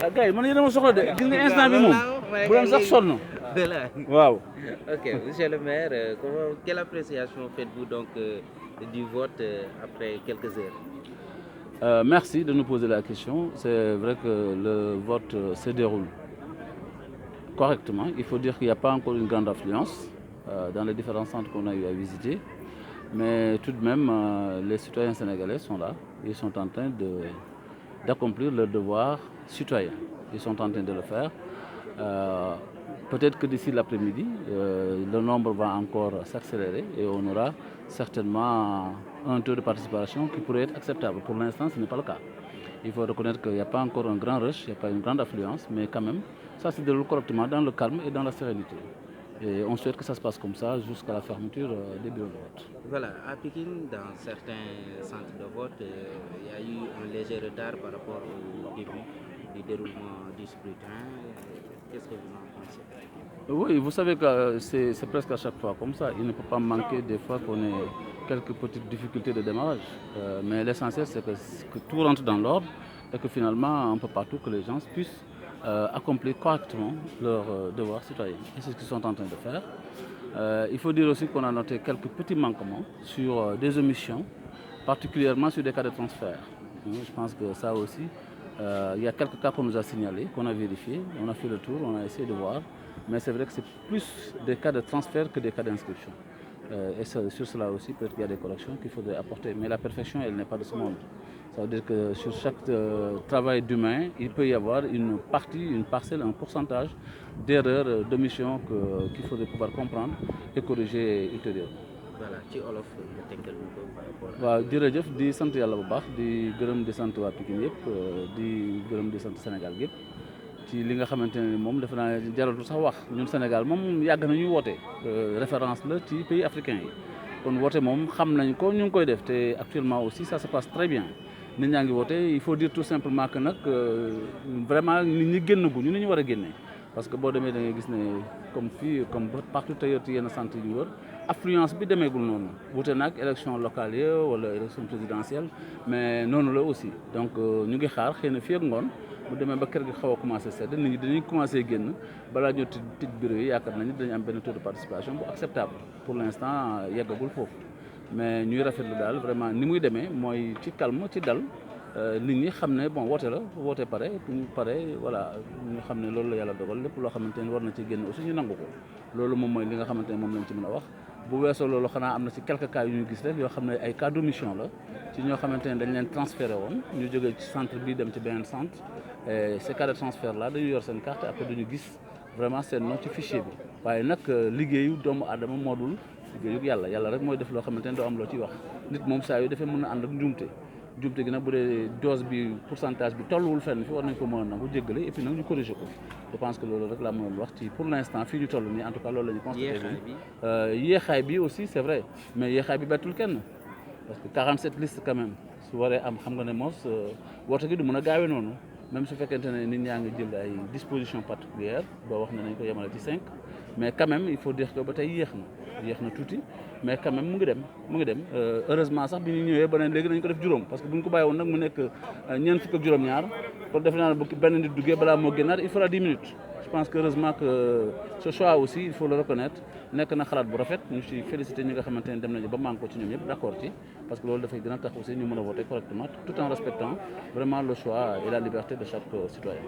ah gars yi man yéen a ma soxla de gis nga instant bi moom bu leen sax sonn. waaw. Ok, monsieur le maire, quelle appréciation faites-vous donc du vote après quelques heures? Merci de nous poser la question. C'est vrai que le vote se déroule correctement. Il faut dire qu'il n'y a pas encore une grande affluence dans les différents centres qu'on a eu à visiter. Mais tout de même, les citoyens sénégalais sont là. Ils sont en train d'accomplir leur devoir citoyen. Ils sont en train de le faire. Peut-être que d'ici l'après-midi, le nombre va encore s'accélérer et on aura certainement un taux de participation qui pourrait être acceptable. Pour l'instant, ce n'est pas le cas. Il faut reconnaître qu'il n'y a pas encore un grand rush, il n'y a pas une grande affluence, mais quand même, ça se déroule correctement dans le calme et dans la sérénité. Et on souhaite que ça se passe comme ça jusqu'à la fermeture des bureaux de vote. Voilà, à Pékin, dans certains centres de vote, il y a eu un léger retard par rapport au début du déroulement du scrutin. Qu'est-ce que vous en pensez? Oui, vous savez que c'est presque à chaque fois comme ça. Il ne peut pas manquer des fois qu'on ait quelques petites difficultés de démarrage. Mais l'essentiel, c'est que tout rentre dans l'ordre et que finalement, un peu partout, que les gens puissent accomplir correctement leur devoir citoyen. Et c'est ce qu'ils sont en train de faire. Il faut dire aussi qu'on a noté quelques petits manquements sur des omissions, particulièrement sur des cas de transfert. Je pense que ça aussi, il y a quelques cas qu'on nous a signalés, qu'on a vérifiés, on a fait le tour, on a essayé de voir. Mais c'est vrai que c'est plus des cas de transfert que des cas d'inscription. Et sur cela aussi, peut-être qu'il y a des corrections qu'il faudrait apporter. Mais la perfection, elle n'est pas de ce monde. Ça veut dire que sur chaque travail d'humain, il peut y avoir une partie, une parcelle, un pourcentage d'erreurs, d'omissions qu'il faudrait pouvoir comprendre et corriger ultérieurement. Voilà, ci olof nga tënkal ñu ko par rapport à. waaw jërëjëf di sant yàlla bu baax di gërëm di sant waa Pikine yëpp di gërëm di sant Sénégal yëpp ci li nga xamante ne moom defe naa jaratu sax wax ñun Sénégal moom yàgg nañuy woote référence la ci pays africains yi kon woote moom xam nañ ko ñu ngi koy def te actuellement aussi ça se passe très bien nit ñaa ngi woote il faut dire tout simplement que nag vraiment nit ñi génnaguñu ni ñu war a génnee parce que boo demee da ngay gis ne comme fii comme partout ailleurs ci yenn centre yu wër affluence bi demeegul noonu wute nag élection locale yi wala élection présidentielle mais noonu la aussi donc ñu ngi xaar xëy na fii ak ngoon bu demee ba kër gi xaw a commencé sedd nit ñi dañuy commencé génn balaa ñoo tëj bureau yi yaakaar nañu dañu am benn taux de participation bu acceptable pour l'instant yeggagul foofu mais ñuy rafetlu daal vraiment ni muy demee mooy ci calme ci dal nit ñi xam ne bon woote la woote pare ñu pare voilà ñu xam ne loolu la yàlla dogal lépp loo xamante ne war na ci génn aussi ñu nangu ko loolu moom mooy li nga xamante ne moom lañ ci mën a wax bu weesoo loolu xanaa am na ci quelques cas yu ñu gis rek yoo xam ne ay cas d'omission la ci ñoo xamante ne dañ leen transféré woon ñu jógee ci centre bii dem ci beneen centre et ces cas de transfert là dañu yor seen carte après duñu gis vraiment seen nom ci fichier bi waaye nag liggéeyu doomu aadama moo dul liggéeyu yàlla rek mooy def loo xamante ne doo am loo ciy wax nit moom saa yu defee mën na ànd ak njuumte jumte gi nag bu dee dose bi pourcentage bi tolluwul fenn fi war nañ ko mën a nangu jéggale et puis nag ñu corriger ko je pense que loolu rek laa mën a wax ci pour l'instant fii ñu toll nii en tout cas loolu la ñu constaté yéexaay bi aussi c'est vrai mais yéexaay bi bettul kenn parce que 47 listes quand même su waree am xam nga ne moos woote gi du mën a gaawee noonu même su fekkente ne nit ñaa ngi jël ay dispositions particulières boo wax ne nañ ko yemale ci 5 mais quand même il faut dire que ba tey yéex na tuuti mais quand même mu ngi dem heureusement sax bi ñu ñëwee ba ne léegi nañ ko def juróom parce que bu ñu ko bàyyi woon nag mu nekk ñeent fukk ak juróom-ñaar kon defe naa ne bu benn nit duggee balaa moo génnaat il faudra 10 minutes je pense que heureusement que ce choix aussi il faut le reconnaître nekk na xalaat bu rafet ñu ci féliciter ñi nga xamante ne dem nañu ba manqué ko ci ñoom ñëpp d'accord ci parce que loolu dafay gën a tax aussi ñu mën a voter correctement tout en respectant vraiment le choix et la liberté de chaque citoyen.